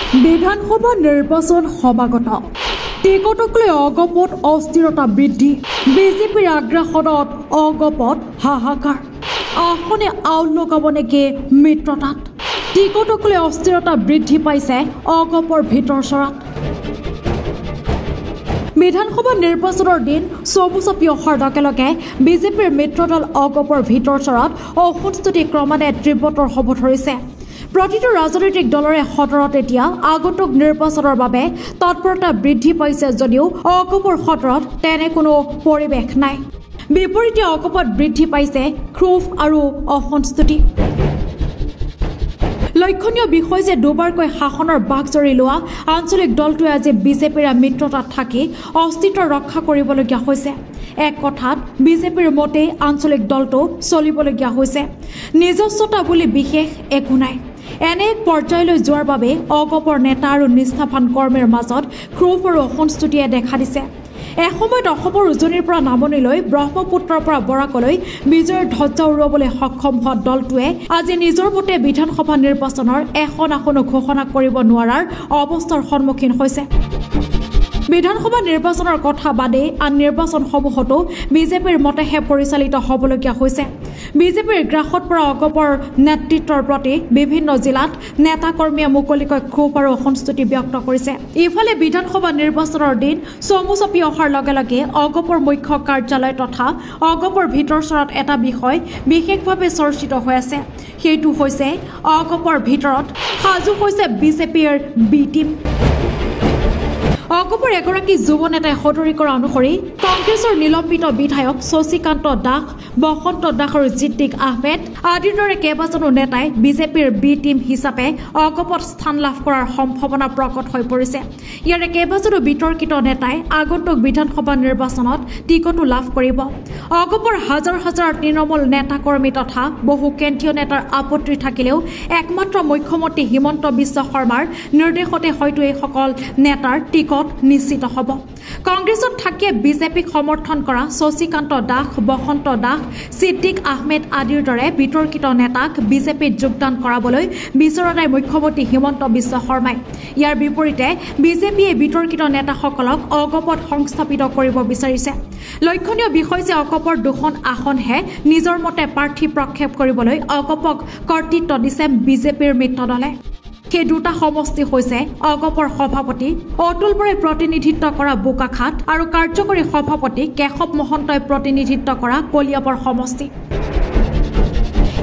বিধানসভা নিৰ্বাচন সমাগত টিকটক লৈ অগপত অস্থিৰতা বৃদ্ধি বিজেপিৰ আগ্ৰাসনত অগপত হাহাকাৰ আসনে আউল লগাব নেকি মিত্ৰতাত টিকটক লৈ অস্থিৰতা বৃদ্ধি পাইছে অগপৰ ভিতৰচৰাত বিধানসভা নিৰ্বাচনৰ দিন চমু চাপি অহাৰ লগে লগে বিজেপিৰ মিত্ৰদল অগপৰ ভিতৰচৰাত অসন্তুষ্টি ক্ৰমান্বয়ে তীব্ৰতৰ হ'ব ধৰিছে প্ৰতিটো ৰাজনৈতিক দলৰে সদৰত এতিয়া আগন্তুক নিৰ্বাচনৰ বাবে তৎপৰতা বৃদ্ধি পাইছে যদিও অগপৰ সদৰত তেনে কোনো পৰিৱেশ নাই বিপৰীতে অগপত বৃদ্ধি পাইছে ক্ষোভ আৰু অসন্তুষ্টি লক্ষণীয় বিষয় যে দুবাৰকৈ শাসনৰ বাঘজৰি লোৱা আঞ্চলিক দলটোৱে আজি বিজেপিৰ মিত্ৰতাত থাকি অস্তিত্ব ৰক্ষা কৰিবলগীয়া হৈছে এক কথাত বিজেপিৰ মতে আঞ্চলিক দলটো চলিবলগীয়া হৈছে নিজস্বতা বুলি বিশেষ একো নাই এনে এক পৰ্যায়লৈ যোৱাৰ বাবে অগপৰ নেতা আৰু নিষ্ঠাৱান কৰ্মীৰ মাজত ক্ষোভ আৰু অসন্তুষ্টিয়ে দেখা দিছে এসময়ত অসমৰ উজনিৰ পৰা নামনিলৈ ব্ৰহ্মপুত্ৰৰ পৰা বৰাকলৈ বিজয়ৰ ধ্বজা উৰুৱাবলৈ সক্ষম হোৱা দলটোৱে আজি নিজৰ মতে বিধানসভা নিৰ্বাচনৰ এখন আসনো ঘোষণা কৰিব নোৱাৰাৰ অৱস্থাৰ সন্মুখীন হৈছে বিধানসভা নিৰ্বাচনৰ কথা বাদে আন নিৰ্বাচনসমূহতো বিজেপিৰ মতেহে পৰিচালিত হ'বলগীয়া হৈছে বিজেপিৰ গ্ৰাসত পৰা অগপৰ নেতৃত্বৰ প্ৰতি বিভিন্ন জিলাত নেতা কৰ্মীয়ে মুকলিকৈ ক্ষোভ আৰু অসন্তুষ্টি ব্যক্ত কৰিছে ইফালে বিধানসভা নিৰ্বাচনৰ দিন চমু চাপি অহাৰ লগে লগে অগপৰ মুখ্য কাৰ্যালয় তথা অগপৰ ভিতৰচৰাত এটা বিষয় বিশেষভাৱে চৰ্চিত হৈ আছে সেইটো হৈছে অগপৰ ভিতৰত সাজু হৈছে বিজেপিৰ বি টিম অগপৰ এগৰাকী যুৱ নেতাই সদৰি কৰা অনুসৰি কংগ্ৰেছৰ নিলম্বিত বিধায়ক শশীকান্ত দাস বসন্ত দাস আৰু জিদ্দিক আহমেদ আদিৰ দৰে কেইবাজনো নেতাই বিজেপিৰ বি টিম হিচাপে অগপত স্থান লাভ কৰাৰ সম্ভাৱনা প্ৰকট হৈ পৰিছে ইয়াৰে কেইবাজনো বিতৰ্কিত নেতাই আগন্তুক বিধানসভা নিৰ্বাচনত টিকটো লাভ কৰিব অগপৰ হাজাৰ হাজাৰ তৃণমূল নেতাকৰ্মী তথা বহু কেন্দ্ৰীয় নেতাৰ আপত্তি থাকিলেও একমাত্ৰ মুখ্যমন্ত্ৰী হিমন্ত বিশ্ব শৰ্মাৰ নিৰ্দেশতে হয়তো এইসকল নেতাৰ টিকট নিশ্চিত হ'ব কংগ্ৰেছত থাকিয়ে বিজেপিক সমৰ্থন কৰা শশীকান্ত দাস বসন্ত দাস সিদ্দিক আহমেদ আদিৰ দৰে বিতৰ্কিত নেতাক বিজেপিত যোগদান কৰাবলৈ বিচৰা নাই মুখ্যমন্ত্ৰী হিমন্ত বিশ্ব শৰ্মাই ইয়াৰ বিপৰীতে বিজেপিয়ে বিতৰ্কিত নেতাসকলক অগপত সংস্থাপিত কৰিব বিচাৰিছে লক্ষণীয় বিষয় যে অগপৰ দুখন আসনহে নিজৰ মতে প্ৰাৰ্থী প্ৰক্ষেপ কৰিবলৈ অগপক কৰ্তৃত্ব দিছে বিজেপিৰ মিত্ৰদলে সেই দুটা সমষ্টি হৈছে অগপৰ সভাপতি অতুল বৰাই প্ৰতিনিধিত্ব কৰা বোকাখাট আৰু কাৰ্যকৰী সভাপতি কেশৱ মহন্তই প্ৰতিনিধিত্ব কৰা কলিয়াবৰ সমষ্টি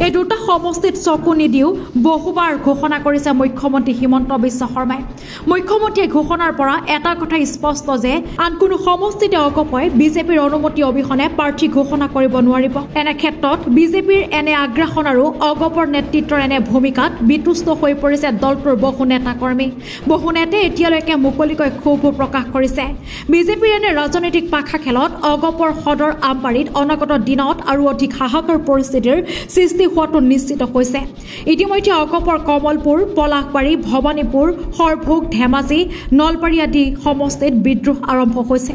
এই দুটা সমষ্টিত চকু নিদিও বহুবাৰ ঘোষণা কৰিছে মুখ্যমন্ত্ৰী হিমন্ত বিশ্ব শৰ্মাই মুখ্যমন্ত্ৰীয়ে ঘোষণাৰ পৰা এটা কথা স্পষ্ট যে আন কোনো সমষ্টিতে অগপই বিজেপিৰ অনুমতি অবিহনে প্ৰাৰ্থী ঘোষণা কৰিব নোৱাৰিব এনে ক্ষেত্ৰত বিজেপিৰ এনে আগ্ৰাসন আৰু অগপৰ নেতৃত্বৰ এনে ভূমিকাত বিতুষ্ট হৈ পৰিছে দলটোৰ বহু নেতাকৰ্মী বহু নেতাই এতিয়ালৈকে মুকলিকৈ ক্ষোভ প্ৰকাশ কৰিছে বিজেপিৰ এনে ৰাজনৈতিক পাখা খেলত অগপৰ সদৰ আমবাৰীত অনাগত দিনত আৰু অধিক হাহাকাৰ পৰিস্থিতিৰ সৃষ্টি হোৱাটো নিশ্চিত হৈছে ইতিমধ্যে অগপৰ কমলপুৰ পলাশবাৰী ভৱানীপুৰ সৰভোগ ধেমাজি নলবাৰী আদি সমষ্টিত বিদ্ৰোহ আৰম্ভ হৈছে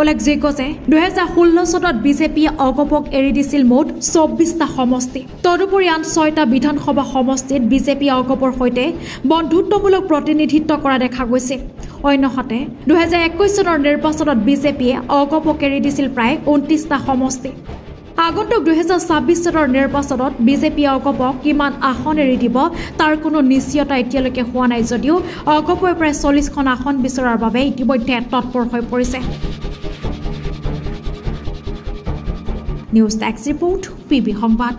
উল্লেখযোগ্য যে 2016 চনত বিজেপিয়ে অগপক এৰি দিছিল মুঠ 24টা সমষ্টি তদুপৰি আন 6টা বিধানসভা সমষ্টিত বিজেপিয়ে অগপৰ সৈতে বন্ধুত্বমূলক প্ৰতিনিধিত্ব কৰা দেখা গৈছে অন্যহাতে 2021 চনৰ নিৰ্বাচনত বিজেপিয়ে অগপক এৰি দিছিল প্ৰায় 29টা সমষ্টি আগন্তুক 2026 চনৰ নিৰ্বাচনত বিজেপিয়ে অগপক কিমান আসন এৰি দিব তাৰ কোনো নিশ্চয়তা এতিয়ালৈকে হোৱা নাই যদিও অগপই প্ৰায় 40খন আসন বিচৰাৰ বাবে ইতিমধ্যে তৎপৰ হৈ পৰিছে নিউজ ডেস্ক ৰিপোৰ্ট পিবি সংবাদ